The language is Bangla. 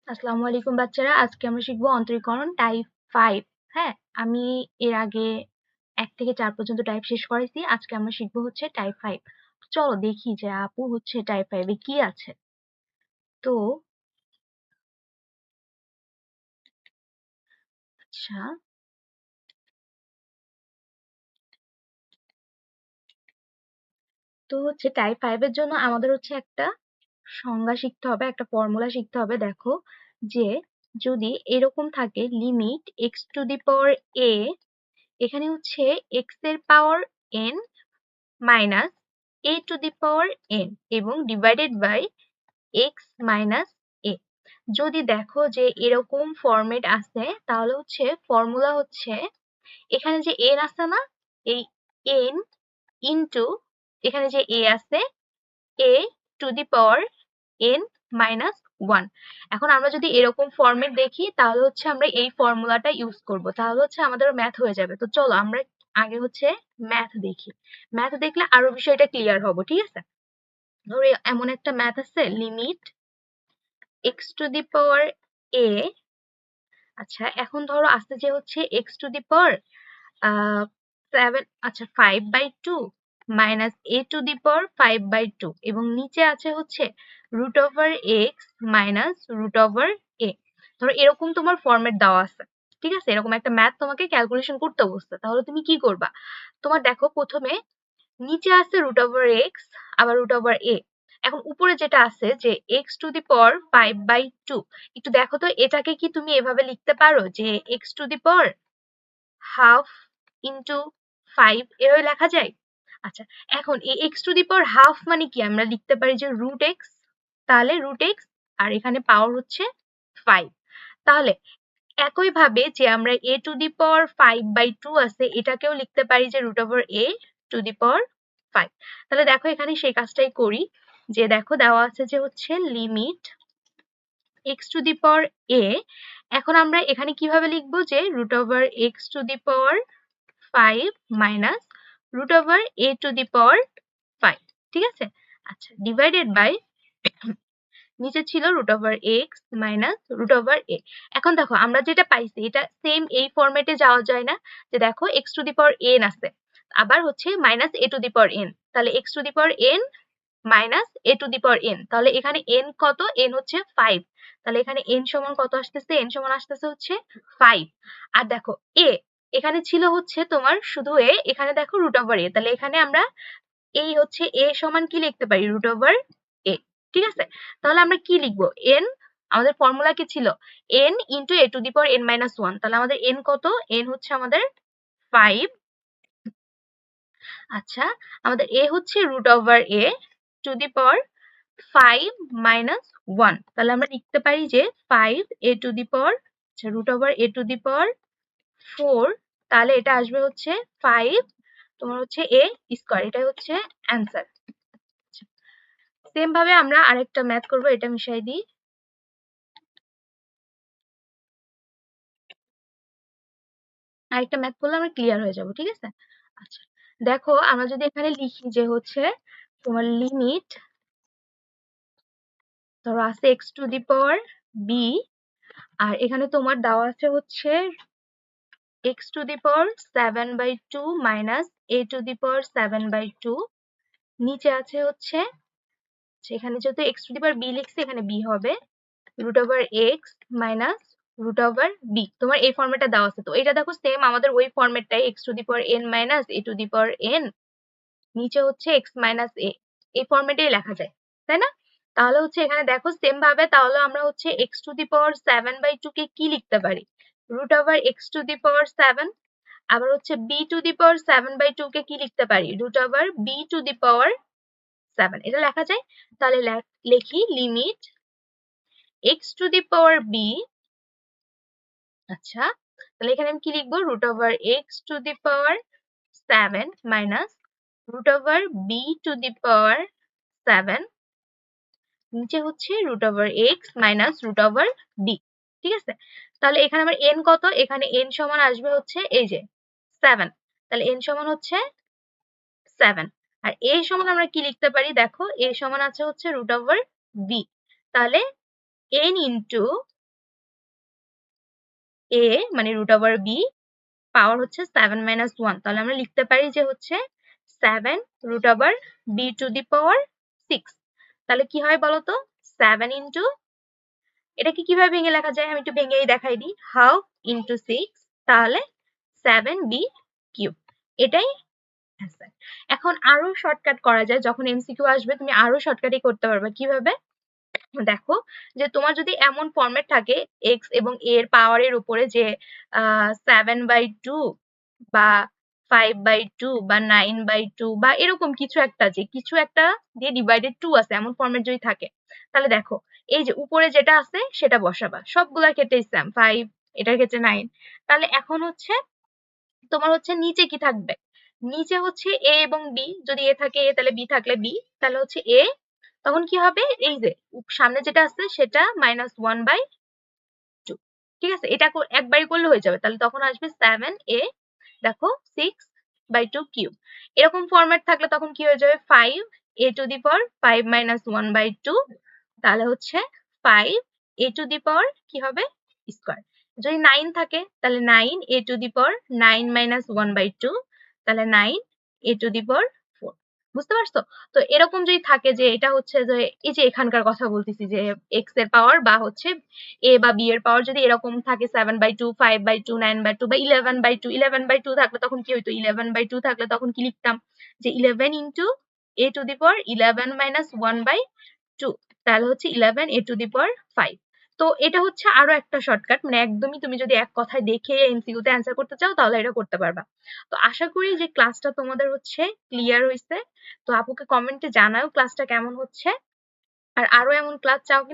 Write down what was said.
আসসালামু আলাইকুম বাচ্চারা, আজকে আমরা শিখবো অন্তরীকরণ টাইপ 5। হ্যাঁ, আমি এর আগে 1 থেকে 4 পর্যন্ত টাইপ শেষ করেছি। আজকে আমরা শিখবো হচ্ছে টাইপ 5। চলো দেখি যে আপু হচ্ছে টাইপ 5 এ কি আছে। তো আচ্ছা, তো হচ্ছে টাইপ 5 এর জন্য আমাদের হচ্ছে একটা সংজ্ঞা শিখতে হবে, একটা ফর্মুলা শিখতে হবে। দেখো যে যদি এরকম থাকে limit x to the power a, এখানে হচ্ছে x এর পাওয়ার n minus a to the power n এবং divided by x minus a। যদি দেখো যে এরকম ফরম্যাট আছে তাহলে হচ্ছে ফর্মুলা হচ্ছে এখানে যে n আছে না, এই n ইনটু এখানে যে a আছে a to the power n minus 1। এখন আমরা যদি এরকম ফরম্যাট দেখি তাহলে হচ্ছে আমরা এই ফর্মুলাটা ইউজ করব, তাহলে হচ্ছে আমাদের ম্যাথ হয়ে যাবে। তো চলো আমরা আগে হচ্ছে ম্যাথ দেখি, ম্যাথ দেখলে আরো বিষয়টা ক্লিয়ার হবো। ঠিক আছে, ধরো এমন একটা ম্যাথ আছে limit x to the power a। আচ্ছা, এখন ধরো আসছে যে হচ্ছে x টু দি পাওয়ার 7, আচ্ছা 5/2 minus a to the power 5/2 এবং নিচে আছে হচ্ছে root over x minus root over a। ধরো এরকম তোমার ফরম্যাট দেওয়া আছে, ঠিক আছে, এরকম একটা ম্যাথ তোমাকে ক্যালকুলেশন করতে বলছে, তাহলে তুমি কি করবা? তোমার দেখো প্রথমে নিচে আছে রুট ওভার এক্স আবার রুট ওভার এ, এখন উপরে যেটা আছে যে এক্স টু দি পাওয়ার 5/2, একটু দেখো তো এটাকে কি তুমি এভাবে লিখতে পারো যে x to the power half into 5 এভাবে লেখা যায়? আচ্ছা, এখন এই x to the power half মানে কি আমরা লিখতে পারি যে রুট এক্স, তাহলে রুট এক্স আর এখানে পাওয়ার হচ্ছে 5। তাহলে একইভাবে যে আমরা a টু দি পাওয়ার 5/2 আছে এটাকেও লিখতে পারি যে root over a to the power 5। তাহলে দেখো এখানে সেই কাজটাই করি, যে দেখো দেওয়া আছে যে হচ্ছে limit x to the power a। এখন আমরা এখানে কিভাবে লিখবো যে root over x to the power 5 minus root over a to the power 5। ঠিক আছে, আচ্ছা ডিভাইডেড বাই নিচে ছিল root over x minus root over a. এখন দেখো আমরা যেটা পাইছি এটা সেম এই ফরম্যাটে যাওয়া যায় না, যে দেখো x to the power n আছে আবার হচ্ছে minus a to the power n, তাহলে x to the power n minus a to the power n, তাহলে এখানে এন কত? এন হচ্ছে 5, তাহলে এখানে এন সমান কত আসতেছে? এন সমান আসতেছে হচ্ছে 5। আর দেখো এ এখানে ছিল হচ্ছে তোমার শুধু এ, এখানে দেখো রুট ওভার এ, তাহলে এখানে আমরা এই হচ্ছে এ সমান কি লিখতে পারি? রুট ওভার এ। ঠিক আছে, তাহলে আমরা কি লিখবো? এন, আমাদের ফর্মুলা কি ছিল? N into A to the power n minus 1, তাহলে আমাদের এন কত? এন হচ্ছে আমাদের 5। আচ্ছা, আমাদের এ হচ্ছে root over a to the power 5 minus 1, তাহলে আমরা লিখতে পারি যে 5 এ টু দি পাওয়ার, আচ্ছা root over a to the power 4, তাহলে এটা আসবে হচ্ছে 5 তোমার হচ্ছে এ স্কয়ার, এটা হচ্ছে অ্যান্সার। সেম ভাবে আমরা আরেকটা ম্যাথ করব, এটা মিশাই দিই। আরেকটা ম্যাথ করলে আমরা ক্লিয়ার হয়ে যাব। ঠিক আছে, আচ্ছা দেখো আমরা যদি এখানে লিখি যে হচ্ছে তোমার লিমিট ধরো আছে x to the power b, আর এখানে তোমার দেওয়া আছে হচ্ছে x to the power 7/2 minus a to the power 7/2, নিচে আছে হচ্ছে সেখানে যেহেতু x to the power b লিখছে এখানে বি হবে root over x minus root over b, তোমার এই ফরম্যাটটা দেওয়া আছে। তো এটা দেখো সেম আমাদের ওই ফরম্যাটটাই, x to the power n minus a to the power n, নিচে হচ্ছে এক্স মাইনাস এ, এই ফরম্যাটেই লেখা যায়, তাই না? তাহলে হচ্ছে এখানে দেখো সেম ভাবে তাহলে আমরা হচ্ছে এক্স টু দি পাওয়ার 7/2 কে কি লিখতে পারি? Root over x to the power 7। আবার হচ্ছে বি টু দি পাওয়ার 7/2 কে কি লিখতে পারি? Root over b to the power 7, এটা লেখা যায়। তাহলে লিখি limit x to the power b, আচ্ছা তাহলে এখানে আমি কি লিখবো? Root over x to the power 7 minus root over b to the power 7, নিচে হচ্ছে root over x minus root over b. ঠিক আছে, তাহলে এখানে আমার এন কত? এখানে এন সমান আসবে হচ্ছে এই যে 7, তাহলে এন সমান হচ্ছে 7। আর এ সমান আমরা কি লিখতে পারি? দেখো এ সমান আছে হচ্ছে রুট ওভার বি, তাহলে এন ইন্টু এ মানে রুট ওভার বি পাওয়ার হচ্ছে 7 মাইনাস 1, তাহলে আমরা লিখতে পারি যে হচ্ছে 7 root over b to the power 6। তাহলে কি হয় বলতো, 7 ইন্টু, এটাকে কিভাবে ভেঙে লেখা যায় আমি একটু ভেঙেই দেখাই দিই, হাফ ইন্টু 6, তাহলে 7b কিউব, এটাই অ্যান্সার। এখন আরো শর্টকাট করা যায়, যখন এমসিকিউ আসবে তুমি আরো শর্টকাটই করতে পারবে। কিভাবে দেখো, যে তোমার যদি এমন ফরম্যাট থাকে এক্স এবং এ এর পাওয়ারের উপরে যে 7/2 বা 5/2 বা 9/2 বা এরকম কিছু একটা, যে কিছু একটা দিয়ে ডিভাইডেড 2 আছে, এমন ফরম্যাট যদি থাকে, তাহলে দেখো এই যে উপরে যেটা আছে সেটা বসাবা, সবগুলোর ক্ষেত্রে সেম 5, এটার ক্ষেত্রে 9। তাহলে এখন হচ্ছে তোমার হচ্ছে নিচে কি থাকবে, নিচে হচ্ছে এ এবং বি, যদি এ থাকে এ তাহলে বি থাকলে বি, তাহলে হচ্ছে এ, তখন কি হবে এই যে সামনে যেটা আছে সেটা -1/2, ঠিক আছে, এটা একবারই করলে হয়ে যাবে, তাহলে তখন আসবে 7a, দেখো 6/2 কিউব। এরকম ফরম্যাট থাকলে তখন কি হয়ে যাবে 5a two the power 5 minus 1/2, তাহলে হচ্ছে 5a টু দি পাওয়ার কি হবে স্কোয়ার। যদি 9 থাকে তাহলে 9a two the power 9 minus 1/2, তাহলে 9a টু দি পাওয়ার 4। বুঝতে পারছো? তো এরকম যদি থাকে যে এটা হচ্ছে যে এই যে এখানকার কথা বলতেছি যে x এর পাওয়ার বা হচ্ছে a বা b এর পাওয়ার যদি এরকম থাকে 7/2, 5/2, 9/2 বা 11/2, 11/2 থাকলে তখন কি হইতো, 11/2 থাকলে তখন কি লিখতাম যে 11 into a to the power 11 minus 1/2, তাহলে হচ্ছে 11a টু দি পাওয়ার 5। তো এটা হচ্ছে আরো একটা শর্টকাট, মানে একদমই তুমি যদি এক কথায় দেখে এমসিকিউ তে অ্যান্সার করতে চাও তাহলে এটা করতে পারবা। তো আশা করি যে ক্লাসটা তোমাদের হচ্ছে ক্লিয়ার হয়েছে। তো আপুকে কমেন্টে জানাও ক্লাসটা কেমন হচ্ছে, আর আরো এমন ক্লাস চাও